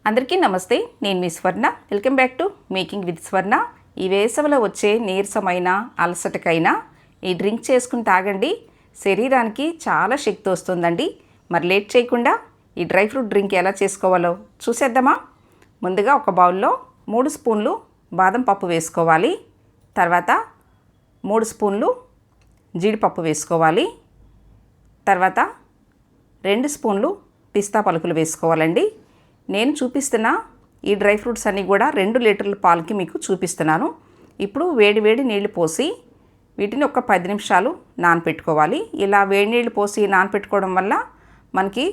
అందరికీ నమస్తే. నేను మీ స్వర్ణ. Welcome back to making with స్వర్ణ. ఈ వేసవిలో వచ్చే నీరసమైన అలసటకైనా ఈ డ్రింక్ చేసుకుని తాగండి. శరీరానికి చాలా శక్తి వస్తుందండి. మరి లేట్ చేయకుండా ఈ డ్రై ఫ్రూట్ డ్రింక్ ఎలా చేసుకోవాలో చూసేద్దామా? ముందుగా ఒక బౌల్లో 3 స్పూన్లు బాదం పప్పు వేసుకోవాలి. తర్వాత 3 స్పూన్లు జీడిపప్పు వేసుకోవాలి. తర్వాత 2 స్పూన్లు పిస్తా పలుకులు వేసుకోవాలండి. నేను చూపిస్తున్న ఈ డ్రై ఫ్రూట్స్ అన్నీ కూడా 2 లీటర్ల పాలకి మీకు చూపిస్తున్నాను. ఇప్పుడు వేడి వేడి నీళ్లు పోసి వీటిని ఒక 10 నిమిషాలు నానపెట్టుకోవాలి. ఇలా వేడి నీళ్లు పోసి నానపెట్టుకోవడం వల్ల మనకి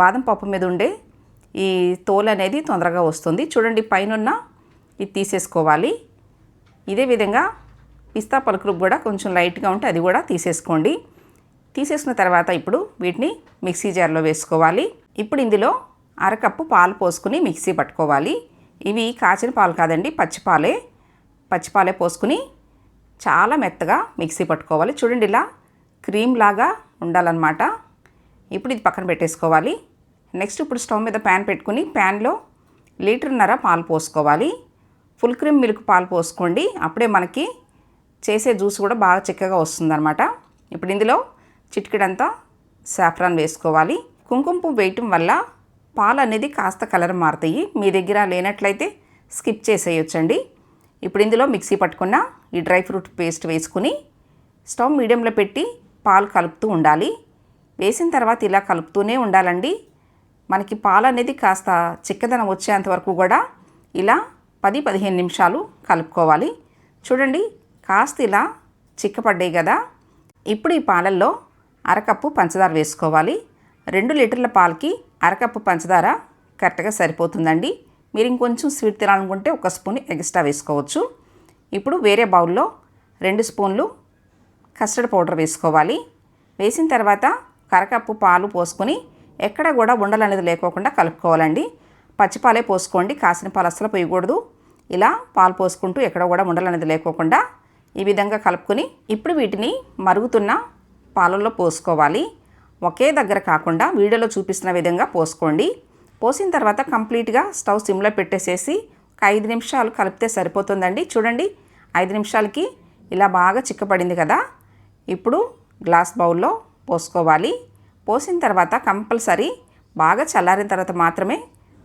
బాదం పప్పు మీద ఉండే ఈ తోలు అనేది తొందరగా వస్తుంది. చూడండి, పైన ఇది తీసేసుకోవాలి. ఇదే విధంగా పిస్తా పలుకులు కూడా కొంచెం లైట్గా ఉంటే అది కూడా తీసేసుకోండి. తీసేసిన తర్వాత ఇప్పుడు వీటిని మిక్సీ జార్లో వేసుకోవాలి. ఇప్పుడు ఇందులో అరకప్పు పాలు పోసుకుని మిక్సీ పట్టుకోవాలి. ఇవి కాచిన పాలు కాదండి, పచ్చిపాలే పోసుకుని చాలా మెత్తగా మిక్సీ పట్టుకోవాలి. చూడండి, ఇలా క్రీమ్ లాగా ఉండాలన్నమాట. ఇప్పుడు ఇది పక్కన పెట్టేసుకోవాలి. నెక్స్ట్ ఇప్పుడు స్టవ్ మీద ప్యాన్ పెట్టుకుని ప్యాన్లో 1.5 లీటర్ పాలు పోసుకోవాలి. ఫుల్ క్రీమ్ మిల్క్ పాలు పోసుకోండి. అప్పుడే మనకి చేసే జ్యూస్ కూడా బాగా చిక్కగా వస్తుందన్నమాట. ఇప్పుడు ఇందులో చిటికెడంతా సాఫ్రాన్ వేసుకోవాలి. కుంకుమ పువ్వు వేయటం వల్ల పాలు అనేది కాస్త కలర్ మారుతాయి. మీ దగ్గర లేనట్లయితే స్కిప్ చేసేయొచ్చండి. ఇప్పుడు ఇందులో మిక్సీ పట్టుకున్న ఈ డ్రై ఫ్రూట్ పేస్ట్ వేసుకుని స్టవ్ మీడియంలో పెట్టి పాలు కలుపుతూ ఉండాలి. వేసిన తర్వాత ఇలా కలుపుతూనే ఉండాలండి. మనకి పాలు అనేది కాస్త చిక్కదనం వచ్చేంత వరకు కూడా ఇలా 10-15 నిమిషాలు కలుపుకోవాలి. చూడండి, కాస్త ఇలా చిక్కపడ్డాయి కదా. ఇప్పుడు ఈ పాలల్లో అరకప్పు పంచదార వేసుకోవాలి. 2 లీటర్ల పాలకి అరకప్పు పంచదార కరెక్ట్గా సరిపోతుందండి. మీరు ఇంకొంచెం స్వీట్ తినాలనుకుంటే 1 స్పూన్ ఎక్స్ట్రా వేసుకోవచ్చు. ఇప్పుడు వేరే బౌల్లో 2 స్పూన్లు కస్టర్డ్ పౌడర్ వేసుకోవాలి. వేసిన తర్వాత అరకప్పు పాలు పోసుకొని ఎక్కడ కూడా ఉండలు అనేది లేకోకుండా కలుపుకోవాలండి. పచ్చిపాలే పోసుకోండి, కాసిన పాలు అస్సలు పోయకూడదు. ఇలా పాలు పోసుకుంటూ ఎక్కడ కూడా ఉండలు అనేది లేకోకుండా ఈ విధంగా కలుపుకొని ఇప్పుడు వీటిని మరుగుతున్న పాలల్లో పోసుకోవాలి. ఒకే దగ్గర కాకుండా వీడియోలో చూపిస్తున్న విధంగా పోసుకోండి. పోసిన తర్వాత కంప్లీట్గా స్టవ్ సిమ్లో పెట్టేసేసి ఒక 5 నిమిషాలు కలిపితే సరిపోతుందండి. చూడండి, 5 నిమిషాలకి ఇలా బాగా చిక్కపడింది కదా. ఇప్పుడు గ్లాస్ బౌల్లో పోసుకోవాలి. పోసిన తర్వాత కంపల్సరీ బాగా చల్లారిన తర్వాత మాత్రమే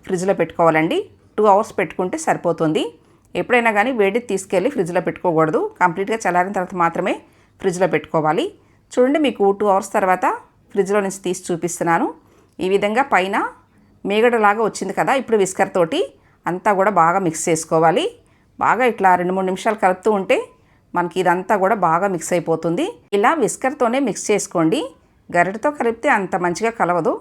ఫ్రిడ్జ్లో పెట్టుకోవాలండి. 2 అవర్స్ పెట్టుకుంటే సరిపోతుంది. ఎప్పుడైనా కానీ వేడి తీసుకెళ్ళి ఫ్రిడ్జ్లో పెట్టుకోకూడదు. కంప్లీట్గా చల్లారిన తర్వాత మాత్రమే ఫ్రిడ్జ్లో పెట్టుకోవాలి. చూడండి, మీకు 2 అవర్స్ తర్వాత ఫ్రిడ్జ్లో నుంచి తీసి చూపిస్తున్నాను. ఈ విధంగా పైన మేగడలాగా వచ్చింది కదా. ఇప్పుడు విస్కర్ తోటి అంతా కూడా బాగా మిక్స్ చేసుకోవాలి. బాగా ఇట్లా 2-3 నిమిషాలు కలుపుతూ ఉంటే మనకి ఇదంతా కూడా బాగా మిక్స్ అయిపోతుంది. ఇలా విస్కర్తోనే మిక్స్ చేసుకోండి. గరిటతో కలిపితే అంత మంచిగా కలవదు.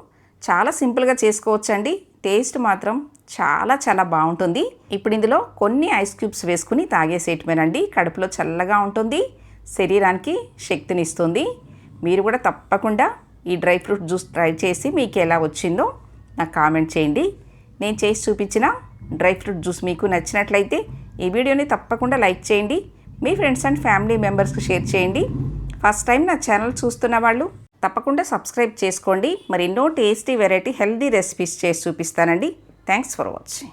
చాలా సింపుల్గా చేసుకోవచ్చండి. టేస్ట్ మాత్రం చాలా చాలా బాగుంటుంది. ఇప్పుడు ఇందులో కొన్ని ఐస్ క్యూబ్స్ వేసుకుని తాగేసేయటమేనండి. కడుపులో చల్లగా ఉంటుంది, శరీరానికి శక్తినిస్తుంది. మీరు కూడా తప్పకుండా ఈ డ్రై ఫ్రూట్ జ్యూస్ ట్రై చేసి మీకు ఎలా వచ్చిందో నాకు కామెంట్ చేయండి. నేను చేసి చూపించిన డ్రై ఫ్రూట్ జ్యూస్ మీకు నచ్చినట్లయితే ఈ వీడియోని తప్పకుండా లైక్ చేయండి. మీ ఫ్రెండ్స్ అండ్ ఫ్యామిలీ మెంబర్స్కి షేర్ చేయండి. ఫస్ట్ టైం నా ఛానల్ చూస్తున్న వాళ్ళు తప్పకుండా సబ్స్క్రైబ్ చేసుకోండి. మరి ఎన్నో టేస్టీ వెరైటీ హెల్దీ రెసిపీస్ చేసి చూపిస్తానండి. Thanks for watching.